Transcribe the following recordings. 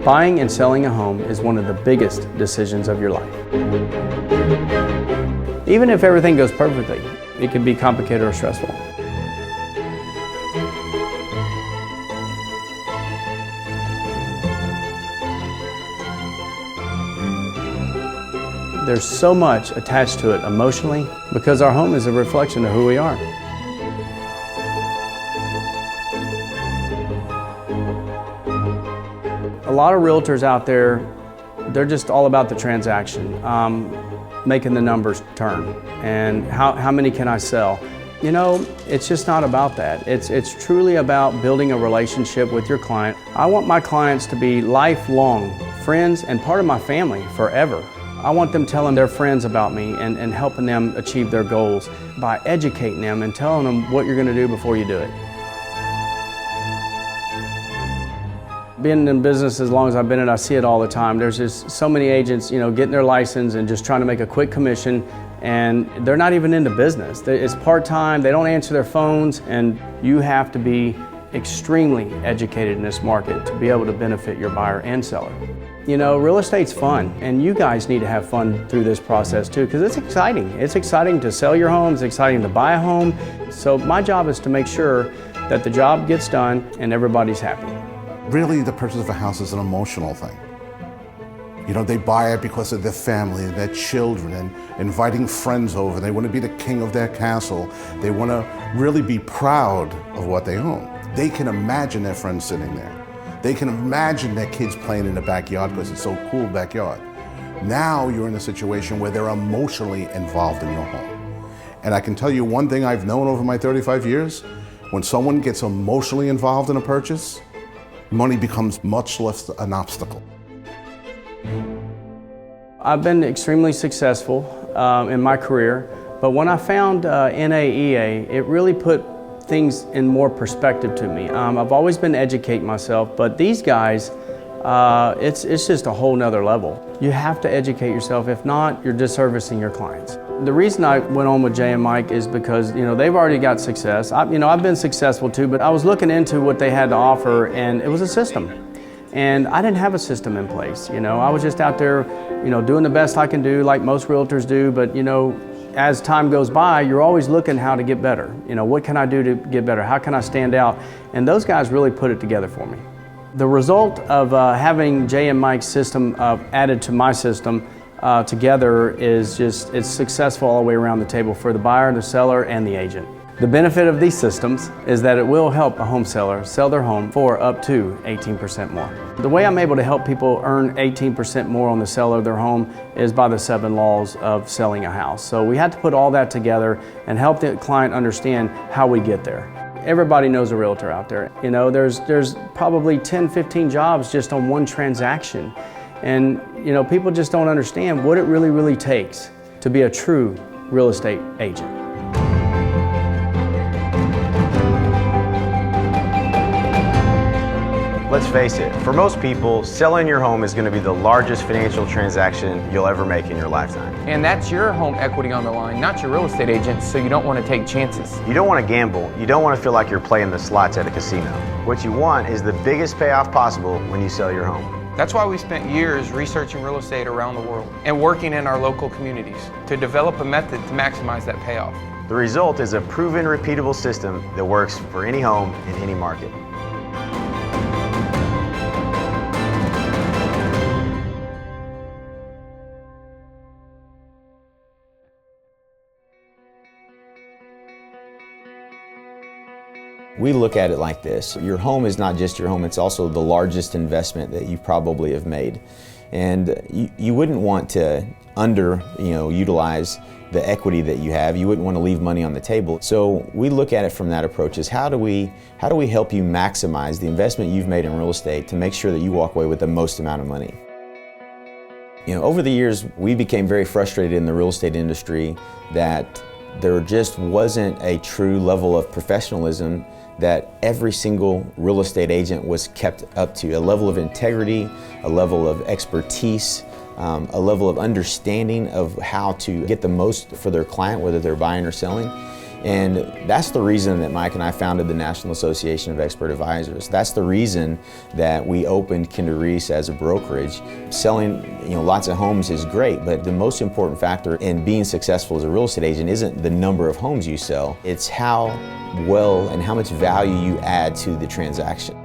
Buying and selling a home is one of the biggest decisions of your life. Even if everything goes perfectly, it can be complicated or stressful. There's so much attached to it emotionally because our home is a reflection of who we are. A lot of realtors out there, they're just all about the transaction, making the numbers turn, and how many can I sell? You know, it's just not about that. It's truly about building a relationship with your client. I want my clients to be lifelong friends and part of my family forever. I want them telling their friends about me and helping them achieve their goals by educating them and telling them what you're going to do before you do it. Being in business as long as I've been in it, I see it all the time. There's just so many agents, you know, getting their license and just trying to make a quick commission, and they're not even into business. It's part-time, they don't answer their phones, and you have to be extremely educated in this market to be able to benefit your buyer and seller. You know, real estate's fun, and you guys need to have fun through this process too, because it's exciting. It's exciting to sell your home, it's exciting to buy a home. So my job is to make sure that the job gets done and everybody's happy. Really, the purchase of a house is an emotional thing. You know, they buy it because of their family and their children and inviting friends over. They want to be the king of their castle. They want to really be proud of what they own. They can imagine their friends sitting there. They can imagine their kids playing in the backyard because it's so cool backyard. Now you're in a situation where they're emotionally involved in your home. And I can tell you one thing I've known over my 35 years, when someone gets emotionally involved in a purchase, money becomes much less an obstacle. I've been extremely successful in my career, but when I found NAEA, it really put things in more perspective to me. I've always been educating myself, but these guys, it's just a whole nother level. You have to educate yourself. If not, you're disservicing your clients. The reason I went on with Jay and Mike is because, you know, they've already got success. I've been successful too, but I was looking into what they had to offer, and it was a system. And I didn't have a system in place. You know, I was just out there, you know, doing the best I can do, like most realtors do. But, you know, as time goes by, you're always looking how to get better. You know, what can I do to get better? How can I stand out? And those guys really put it together for me. The result of having Jay and Mike's system added to my system together is just, it's successful all the way around the table for the buyer, the seller, and the agent. The benefit of these systems is that it will help a home seller sell their home for up to 18% more. The way I'm able to help people earn 18% more on the sale of their home is by the 7 laws of selling a house. So we had to put all that together and help the client understand how we get there. Everybody knows a realtor out there. You know, there's probably 10, 15 jobs just on one transaction. And, you know, people just don't understand what it really takes to be a true real estate agent. Let's face it, for most people, selling your home is going to be the largest financial transaction you'll ever make in your lifetime. And that's your home equity on the line, not your real estate agent, so you don't want to take chances. You don't want to gamble. You don't want to feel like you're playing the slots at a casino. What you want is the biggest payoff possible when you sell your home. That's why we spent years researching real estate around the world and working in our local communities to develop a method to maximize that payoff. The result is a proven, repeatable system that works for any home in any market. We look at it like this. Your home is not just your home, it's also the largest investment that you probably have made. And you wouldn't want to utilize the equity that you have. You wouldn't want to leave money on the table. So we look at it from that approach is how do we help you maximize the investment you've made in real estate to make sure that you walk away with the most amount of money. You know, over the years, we became very frustrated in the real estate industry that there just wasn't a true level of professionalism that every single real estate agent was kept up to. A level of integrity, a level of expertise, a level of understanding of how to get the most for their client, whether they're buying or selling. And that's the reason that Mike and I founded the National Association of Expert Advisors. That's the reason that we opened Kinder Reese as a brokerage. Selling lots of homes is great, but the most important factor in being successful as a real estate agent isn't the number of homes you sell, it's how well and how much value you add to the transaction.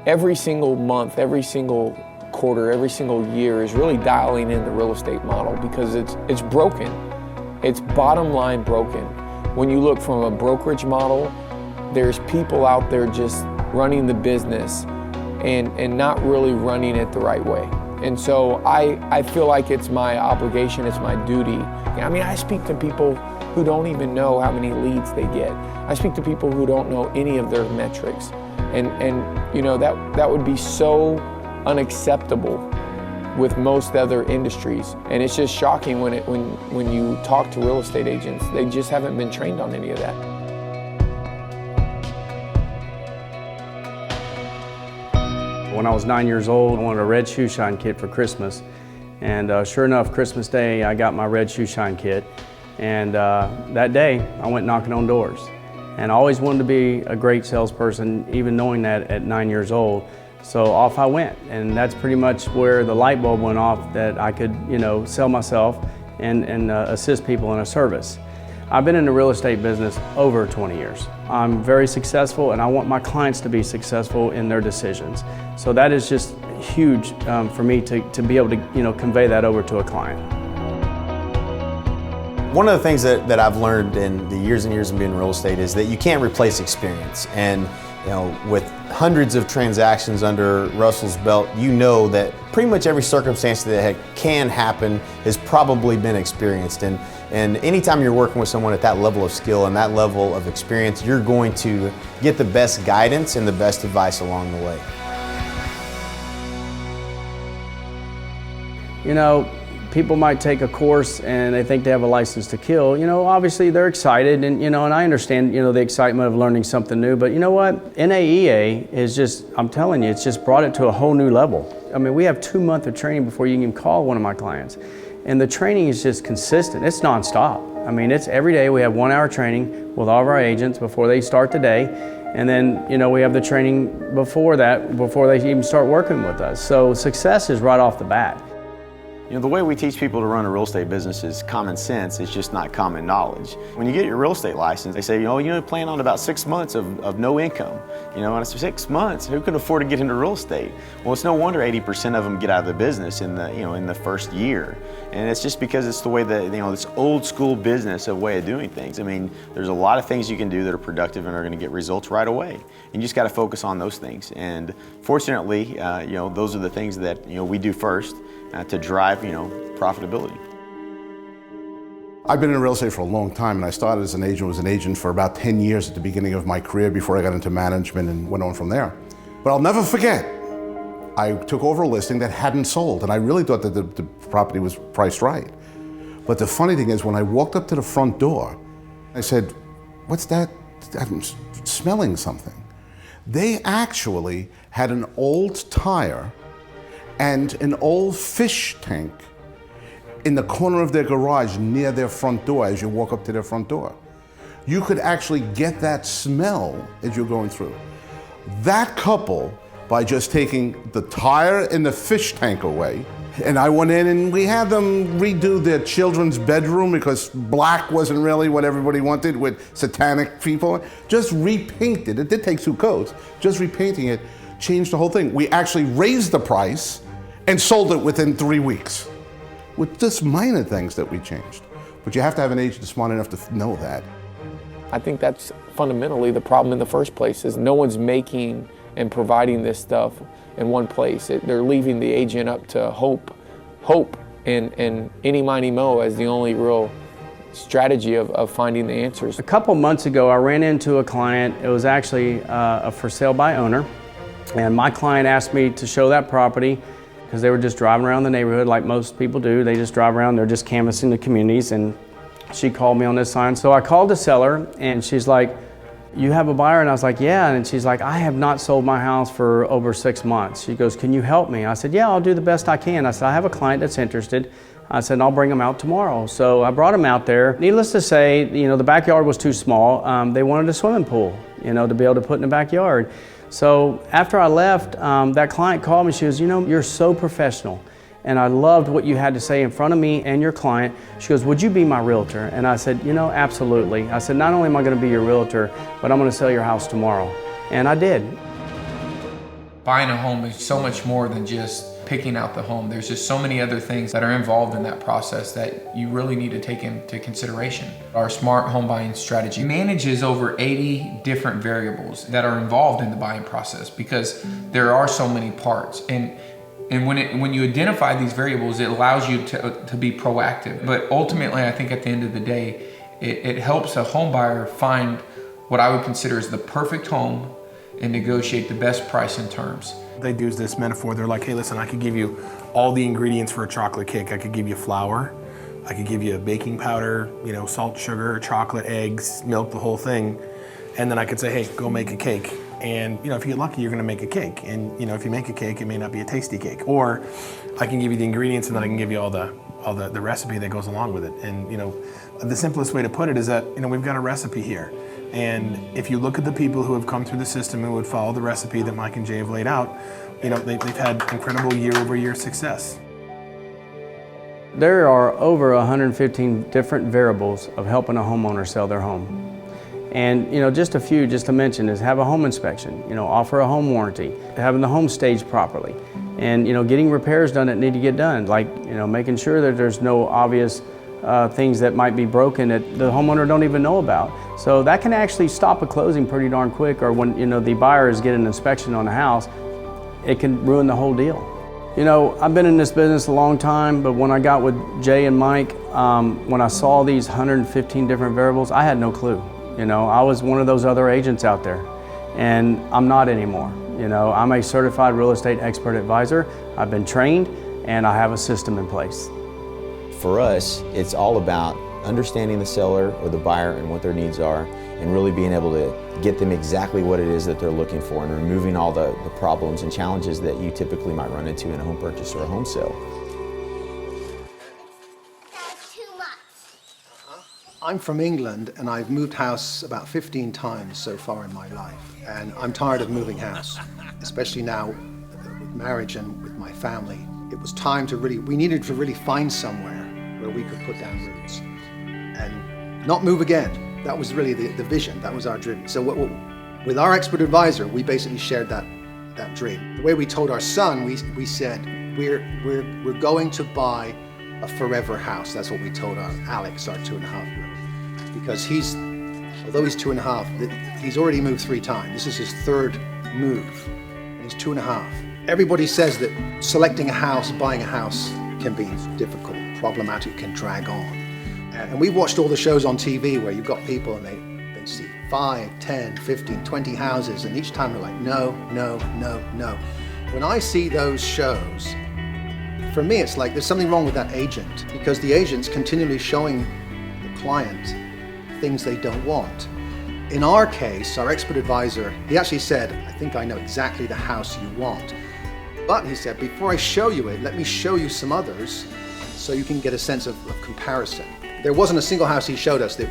Every single month, every single quarter, every single year is really dialing in the real estate model because it's broken. It's bottom line broken. When you look from a brokerage model, there's people out there just running the business and not really running it the right way. And so I feel like it's my obligation, it's my duty. I mean, I speak to people who don't even know how many leads they get. I speak to people who don't know any of their metrics. And that would be so unacceptable with most other industries. And it's just shocking when you talk to real estate agents, they just haven't been trained on any of that. When I was 9 years old, I wanted a red shoe shine kit for Christmas. And sure enough, Christmas Day, I got my red shoe shine kit. And that day, I went knocking on doors. And I always wanted to be a great salesperson, even knowing that at 9 years old. So off I went, and that's pretty much where the light bulb went off that I could, sell myself and assist people in a service. I've been in the real estate business over 20 years. I'm very successful, and I want my clients to be successful in their decisions. So that is just huge for me to be able to, convey that over to a client. One of the things that I've learned in the years and years of being in real estate is that you can't replace experience. And with hundreds of transactions under Russell's belt, you know that pretty much every circumstance that can happen has probably been experienced. And anytime you're working with someone at that level of skill and that level of experience, you're going to get the best guidance and the best advice along the way. People might take a course and they think they have a license to kill. Obviously they're excited and I understand, the excitement of learning something new, but you know what? NAEA is just, I'm telling you, it's just brought it to a whole new level. I mean, we have 2 months of training before you can even call one of my clients. And the training is just consistent, it's nonstop. I mean, it's every day we have 1 hour training with all of our agents before they start the day. And then, we have the training before that, before they even start working with us. So success is right off the bat. The way we teach people to run a real estate business is common sense, it's just not common knowledge. When you get your real estate license, they say, plan on about 6 months of no income. And I say, 6 months? Who can afford to get into real estate? Well, it's no wonder 80% of them get out of the business in the first year. And it's just because it's the way that, this old school business of way of doing things. I mean, there's a lot of things you can do that are productive and are gonna get results right away. And you just gotta focus on those things. And fortunately, those are the things that, we do first. To drive, profitability. I've been in real estate for a long time, and I started as an agent, was an agent for about 10 years at the beginning of my career before I got into management and went on from there. But I'll never forget, I took over a listing that hadn't sold, and I really thought that the property was priced right. But the funny thing is, when I walked up to the front door, I said, what's that? I'm smelling something. They actually had an old tire and an old fish tank in the corner of their garage near their front door as you walk up to their front door. You could actually get that smell as you're going through. That couple, by just taking the tire and the fish tank away, and I went in and we had them redo their children's bedroom because black wasn't really what everybody wanted with satanic people. Just repainted. It did take 2 coats. Just repainting it changed the whole thing. We actually raised the price and sold it within 3 weeks with just minor things that we changed. But you have to have an agent smart enough to know that. I think that's fundamentally the problem in the first place is no one's making and providing this stuff in one place. They're leaving the agent up to hope and any, miny, mo as the only real strategy of finding the answers. A couple months ago, I ran into a client. It was actually a for sale by owner. And my client asked me to show that property because they were just driving around the neighborhood like most people do. They just drive around, they're just canvassing the communities, and she called me on this sign. So I called the seller and she's like, you have a buyer? And I was like, yeah. And she's like, I have not sold my house for over 6 months. She goes, can you help me? I said, yeah, I'll do the best I can. I said, I have a client that's interested. I said, I'll bring them out tomorrow. So I brought them out there. Needless to say, the backyard was too small. They wanted a swimming pool, to be able to put in the backyard. So after I left, that client called me. She goes, you're so professional. And I loved what you had to say in front of me and your client. She goes, would you be my realtor? And I said, absolutely. I said, not only am I going to be your realtor, but I'm going to sell your house tomorrow. And I did. Buying a home is so much more than just picking out the home. There's just so many other things that are involved in that process that you really need to take into consideration. Our smart home buying strategy manages over 80 different variables that are involved in the buying process because there are so many parts. And when you identify these variables, it allows you to be proactive. But ultimately, I think at the end of the day, it helps a home buyer find what I would consider as the perfect home and negotiate the best price and terms. They use this metaphor. They're like, hey, listen, I could give you all the ingredients for a chocolate cake. I could give you flour. I could give you baking powder, salt, sugar, chocolate, eggs, milk, the whole thing. And then I could say, hey, go make a cake. And if you get lucky, you're gonna make a cake. And if you make a cake, it may not be a tasty cake. Or I can give you the ingredients and then I can give you all the recipe that goes along with it. And the simplest way to put it is that we've got a recipe here. And if you look at the people who have come through the system and would follow the recipe that Mike and Jay have laid out, they've had incredible year-over-year success. There are over 115 different variables of helping a homeowner sell their home. And just a few, just to mention, is have a home inspection, offer a home warranty, having the home staged properly, and getting repairs done that need to get done, like making sure that there's no obvious things that might be broken that the homeowner don't even know about. So that can actually stop a closing pretty darn quick, or when the buyer is getting an inspection on the house, it can ruin the whole deal. I've been in this business a long time, but when I got with Jay and Mike, when I saw these 115 different variables, I had no clue. I was one of those other agents out there, and I'm not anymore. I'm a certified real estate expert advisor. I've been trained, and I have a system in place. For us, it's all about understanding the seller or the buyer and what their needs are, and really being able to get them exactly what it is that they're looking for, and removing all the problems and challenges that you typically might run into in a home purchase or a home sale. I'm from England and I've moved house about 15 times so far in my life, and I'm tired of moving house, especially now with marriage and with my family. It was time to we needed to really find somewhere where we could put down roots and not move again. That was really the vision, that was our dream. So with our expert advisor, we basically shared that dream. The way we told our son, we said, we're going to buy a forever house. That's what we told Alex, our 2.5-year-old. Because although he's 2.5, he's already moved 3 times. This is his 3rd move, and he's 2.5. Everybody says that selecting a house, buying a house can be difficult, problematic, can drag on. And we watched all the shows on TV where you've got people and they see 5, 10, 15, 20 houses, and each time they're like, no, no, no, no. When I see those shows, for me it's like there's something wrong with that agent, because the agent's continually showing the client things they don't want. In our case, our expert advisor, he actually said, I think I know exactly the house you want. But he said, before I show you it, let me show you some others so you can get a sense of comparison. There wasn't a single house he showed us that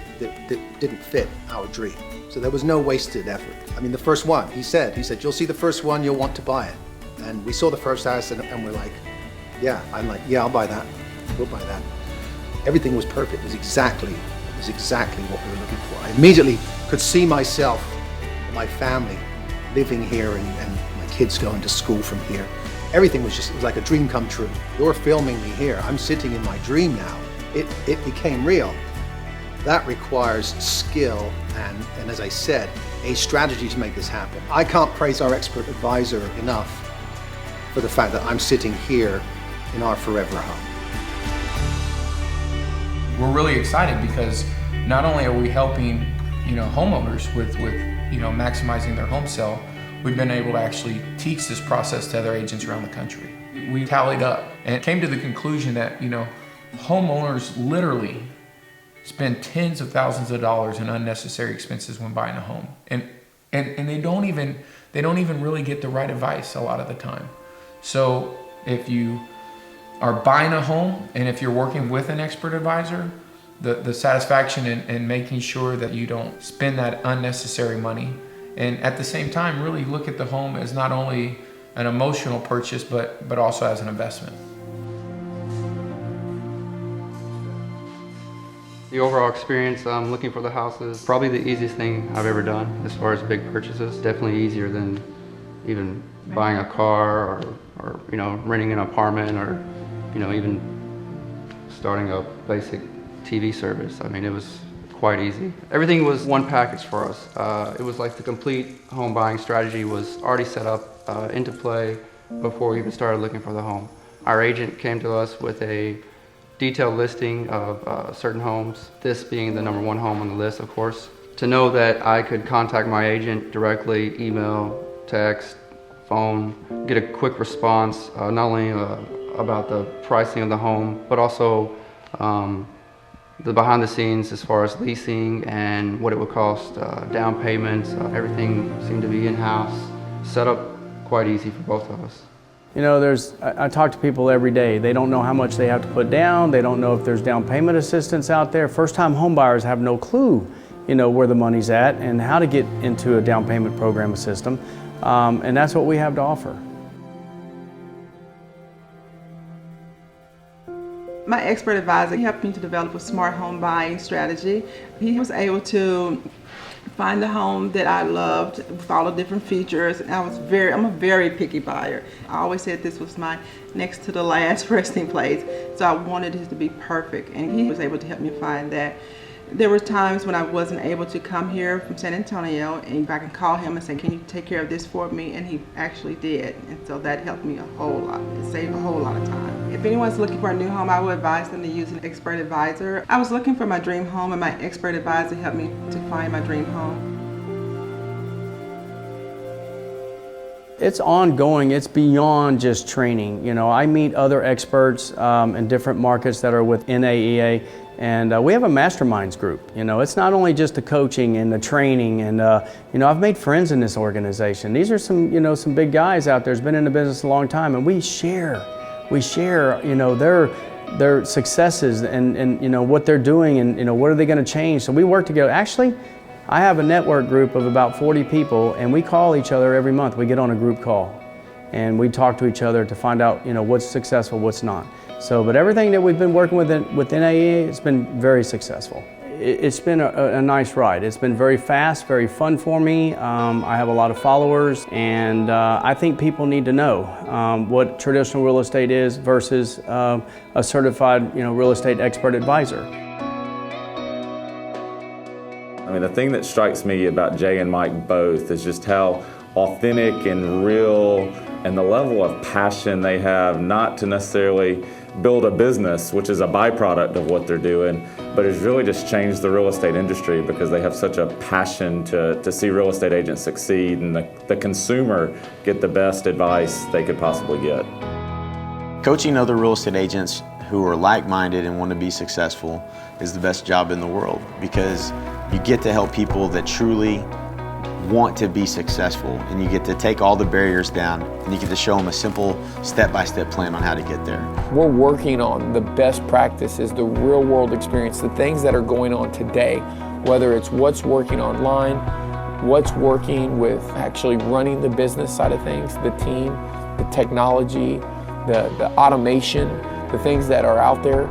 didn't fit our dream. So there was no wasted effort. I mean, the first one, he said, you'll see the first one, you'll want to buy it. And we saw the first house and we're like, yeah, I'll buy that, we'll buy that. Everything was perfect, it was exactly what we were looking for. I immediately could see myself, my family, living here and my kids going to school from here. Everything was it was like a dream come true. You're filming me here, I'm sitting in my dream now. It became real. That requires skill and as I said, a strategy to make this happen. I can't praise our expert advisor enough for the fact that I'm sitting here in our forever home. We're really excited because not only are we helping, homeowners with maximizing their home sale, we've been able to actually teach this process to other agents around the country. We tallied up and came to the conclusion that, homeowners literally spend tens of thousands of dollars in unnecessary expenses when buying a home. And they don't even really get the right advice a lot of the time. So if you are buying a home and if you're working with an expert advisor, the satisfaction in making sure that you don't spend that unnecessary money, and at the same time really look at the home as not only an emotional purchase but also as an investment. The overall experience looking for the house is probably the easiest thing I've ever done as far as big purchases. Definitely easier than even buying a car or you know, renting an apartment, or you know, even starting a basic TV service. I mean, it was quite easy. Everything was one package for us. It was like the complete home buying strategy was already set up into play before we even started looking for the home. Our agent came to us with a detailed listing of certain homes, this being the #1 home on the list, of course. To know that I could contact my agent directly, email, text, phone, get a quick response, not only about the pricing of the home, but also the behind the scenes as far as leasing and what it would cost, down payments, everything seemed to be in-house. Set up quite easy for both of us. You know, I talk to people every day. They don't know how much they have to put down. They don't know if there's down payment assistance out there. First-time home buyers have no clue, you know, where the money's at and how to get into a down payment program system. And that's what we have to offer. My expert advisor helped me to develop a smart home buying strategy. He was able to find the home that I loved with all the different features. And I'm a very picky buyer. I always said this was my next to the last resting place. So I wanted it to be perfect, and he was able to help me find that. There were times when I wasn't able to come here from San Antonio, and I can call him and say, can you take care of this for me? And he actually did. And so that helped me a whole lot. It saved a whole lot of time. If anyone's looking for a new home, I would advise them to use an expert advisor. I was looking for my dream home, and my expert advisor helped me to find my dream home. It's ongoing. It's beyond just training. You know, I meet other experts in different markets that are with NAEA, and we have a masterminds group. You know, it's not only just the coaching and the training, and you know, I've made friends in this organization. These are some big guys out there who's been in the business a long time, and we share, you know, their successes and you know, what they're doing, and you know, what are they going to change. So we work together. Actually, I have a network group of about 40 people, and we call each other every month. We get on a group call, and we talk to each other to find out, you know, what's successful, what's not. So, but everything that we've been working with NAEA, it's been very successful. It's been a nice ride. It's been very fast, very fun for me. I have a lot of followers, and I think people need to know what traditional real estate is versus a certified, you know, real estate expert advisor. I mean, the thing that strikes me about Jay and Mike both is just how authentic and real, and the level of passion they have, not to necessarily build a business, which is a byproduct of what they're doing, but it's really just changed the real estate industry because they have such a passion to see real estate agents succeed and the consumer get the best advice they could possibly get. Coaching other real estate agents who are like-minded and want to be successful is the best job in the world, because you get to help people that truly want to be successful, and you get to take all the barriers down, and you get to show them a simple step-by-step plan on how to get there. We're working on the best practices, the real world experience, the things that are going on today, whether it's what's working online, what's working with actually running the business side of things, the team, the technology, the automation, the things that are out there.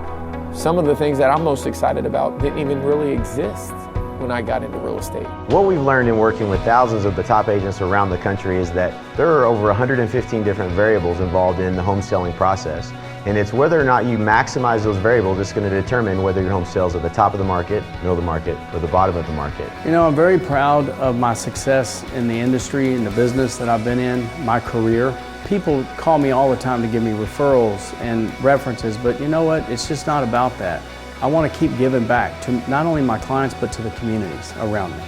Some of the things that I'm most excited about didn't even really exist when I got into real estate. What we've learned in working with thousands of the top agents around the country is that there are over 115 different variables involved in the home selling process. And it's whether or not you maximize those variables that's going to determine whether your home sells at the top of the market, middle of the market, or the bottom of the market. You know, I'm very proud of my success in the industry and the business that I've been in, my career. People call me all the time to give me referrals and references, but you know what? It's just not about that. I want to keep giving back to not only my clients, but to the communities around me.